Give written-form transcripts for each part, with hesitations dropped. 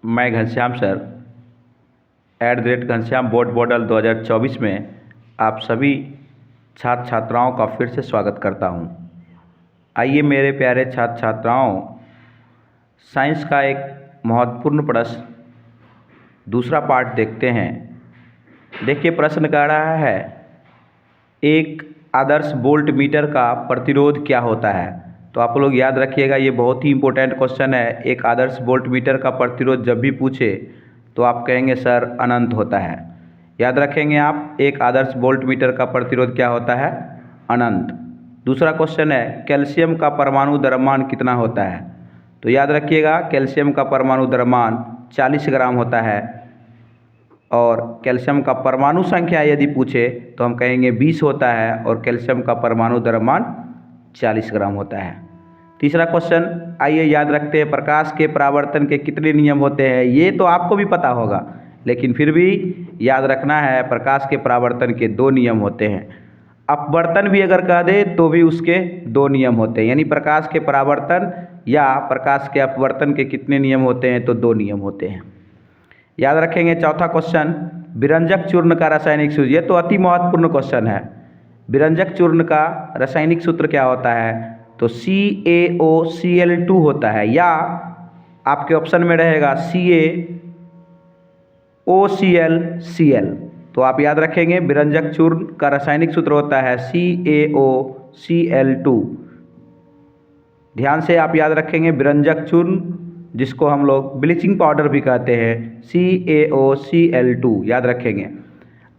मैं Ghanshyam sir @Ghanshyam board model 2024 में आप सभी छात्र छात्राओं का फिर से स्वागत करता हूं। आइए मेरे प्यारे छात्र छात्राओं, साइंस का एक महत्वपूर्ण प्रश्न दूसरा पार्ट देखते हैं। देखिए प्रश्न कह रहा है, एक आदर्श वोल्ट मीटर का प्रतिरोध क्या होता है। तो आप लोग याद रखिएगा, ये बहुत ही इंपॉर्टेंट क्वेश्चन है। एक आदर्श वोल्ट मीटर का प्रतिरोध जब भी पूछे तो आप कहेंगे सर अनंत होता है। याद रखेंगे आप, एक आदर्श वोल्ट मीटर का प्रतिरोध क्या होता है, अनंत। दूसरा क्वेश्चन है, कैल्शियम का परमाणु द्रव्यमान कितना होता है। तो याद रखिएगा, कैल्शियम का परमाणु द्रव्यमान 40 ग्राम होता है। और कैल्शियम का परमाणु संख्या यदि पूछे तो हम कहेंगे 20 होता है और कैल्शियम का परमाणु द्रव्यमान 40 ग्राम होता है। तीसरा क्वेश्चन, आइए याद रखते हैं, प्रकाश के परावर्तन के कितने नियम होते हैं। ये तो आपको भी पता होगा, लेकिन फिर भी याद रखना है, प्रकाश के परावर्तन के 2 नियम होते हैं। अपवर्तन भी अगर कह दे तो भी उसके 2 नियम होते हैं, यानी प्रकाश के परावर्तन या प्रकाश के अपवर्तन के कितने नियम होते हैं, तो 2 नियम होते हैं। याद रखेंगे। चौथा क्वेश्चन, विरंजक चूर्ण का रासायनिक सूत्र। ये तो अति महत्वपूर्ण क्वेश्चन है। विरंजक चूर्ण का रासायनिक सूत्र क्या होता है, तो CaOCl2 होता है, या आपके ऑप्शन में रहेगा CaOClCl। तो आप याद रखेंगे, विरंजक चूर्ण का रासायनिक सूत्र होता है CaOCl2। ध्यान से आप याद रखेंगे, विरंजक चूर्ण जिसको हम लोग ब्लीचिंग पाउडर भी कहते हैं, CaOCl2 याद रखेंगे।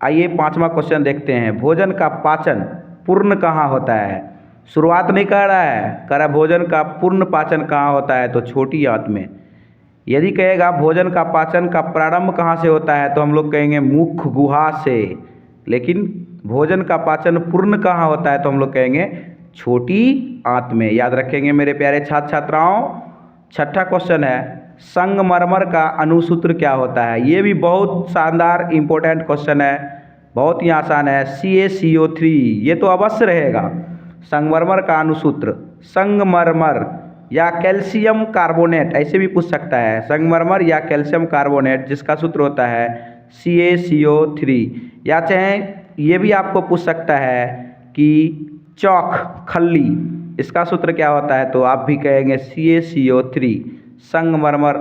आइए 5वां क्वेश्चन देखते हैं, भोजन का पाचन पूर्ण कहाँ होता है। शुरुआत नहीं कर रहा है, कह रहा भोजन का पूर्ण पाचन कहाँ होता है, तो छोटी आंत में। यदि कहेगा भोजन का पाचन का प्रारंभ कहाँ से होता है, तो हम लोग कहेंगे मुख गुहा से। लेकिन भोजन का पाचन पूर्ण कहाँ होता है, तो हम लोग कहेंगे छोटी आंत में। याद रखेंगे मेरे प्यारे छात्र छात्राओं। छठा क्वेश्चन है, संगमरमर का अणुसूत्र क्या होता है। ये भी बहुत शानदार इंपॉर्टेंट क्वेश्चन है, बहुत ही आसान है, CaCO3। ये तो अवश्य रहेगा। संगमरमर का अणुसूत्र, संगमरमर या कैल्शियम कार्बोनेट, ऐसे भी पूछ सकता है, संगमरमर या कैल्शियम कार्बोनेट, जिसका सूत्र होता है CaCO3। या चाहे ये भी आपको पूछ सकता है कि चौक खल्ली, इसका सूत्र क्या होता है, तो आप भी कहेंगे CaCO3। संगमरमर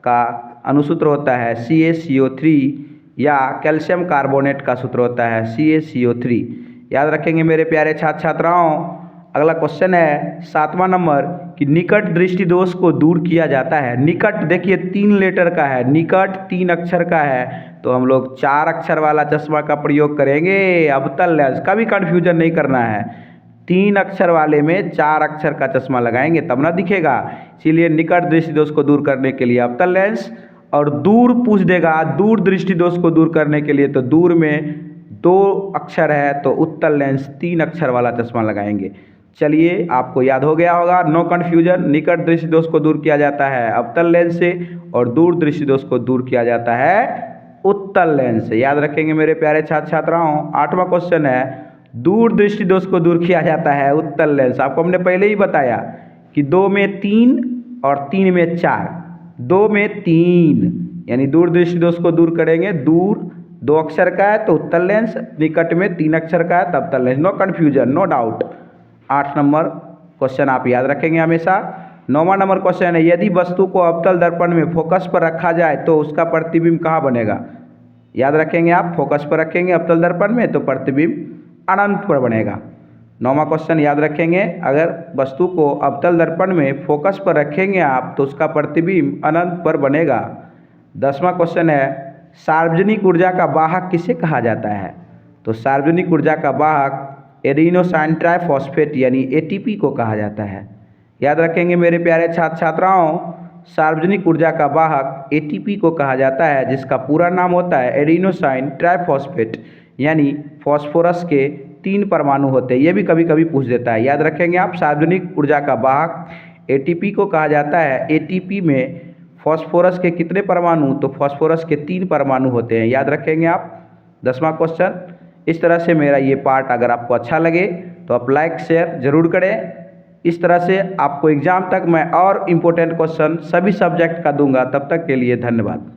का अणुसूत्र होता है CaCO3, या कैल्शियम कार्बोनेट का सूत्र होता है CaCO3। याद रखेंगे मेरे प्यारे छात्र छात्राओं। अगला क्वेश्चन है 7वां नंबर, कि निकट दृष्टि दोष को दूर किया जाता है। निकट देखिए 3 लेटर का है, निकट 3 अक्षर का है, तो हम लोग 4 अक्षर वाला चश्मा का प्रयोग करेंगे। अवतल लेंस का भी कन्फ्यूजन नहीं करना है, 3 अक्षर वाले में 4 अक्षर का चश्मा लगाएंगे तब ना दिखेगा। इसीलिए निकट दृष्टि दोष को दूर करने के लिए अवतल लेंस, और दूर पूछ देगा, दूर दृष्टि दोष को दूर करने के लिए, तो दूर में 2 अक्षर है तो उत्तल लेंस 3 अक्षर वाला चश्मा लगाएंगे। चलिए आपको याद हो गया होगा, नो कन्फ्यूजन। निकट दृष्टि दोष को दूर किया जाता है अवतल लेंस से, और दूर दृष्टि दोष को दूर किया जाता है उत्तल लेंस से। याद रखेंगे मेरे प्यारे छात्र छात्राओं। 8वां क्वेश्चन है, दूर दृष्टि दोष को दूर किया जाता है उत्तल लेंस। आपको हमने पहले ही बताया कि 2 में 3 और 3 में 4, 2 में 3, यानी दूर दृष्टि दोष को दूर करेंगे। दूर 2 अक्षर का है तो उत्तल लेंस, निकट में 3 अक्षर का है तब उत्तल lens. No confusion, no doubt. 8 number question आप याद रखेंगे हमेशा। 9वां नंबर क्वेश्चन है, यदि वस्तु को अवतल दर्पण में फोकस पर रखा जाए तो उसका प्रतिबिंब कहाँ बनेगा। याद रखेंगे आप, फोकस पर रखेंगे अवतल दर्पण में तो प्रतिबिंब अनंत पर बनेगा। 9वां क्वेश्चन याद रखेंगे, अगर वस्तु को अवतल दर्पण में फोकस पर रखेंगे आप तो उसका प्रतिबिंब अनंत पर बनेगा। 10वां क्वेश्चन है, सार्वजनिक ऊर्जा का वाहक किसे कहा जाता है। तो सार्वजनिक ऊर्जा का वाहक एडिनोसाइन ट्राइफॉस्फेट यानी ATP को कहा जाता है। याद रखेंगे मेरे प्यारे छात्र छात्राओं, सार्वजनिक ऊर्जा का वाहक ATP को कहा जाता है, जिसका पूरा नाम होता है एडिनोसाइन ट्राइफॉस्फेट, यानी फॉस्फोरस के 3 परमाणु होते हैं। ये भी कभी कभी पूछ देता है। याद रखेंगे आप, सार्वजनिक ऊर्जा का वाहक ATP को कहा जाता है। ATP में फॉस्फोरस के कितने परमाणु, तो फॉस्फोरस के 3 परमाणु होते हैं। याद रखेंगे आप। 10वां क्वेश्चन। इस तरह से मेरा ये पार्ट अगर आपको अच्छा लगे तो आप लाइक शेयर जरूर करें। इस तरह से आपको एग्ज़ाम तक मैं और इम्पोर्टेंट क्वेश्चन सभी सब्जेक्ट का दूंगा। तब तक के लिए धन्यवाद।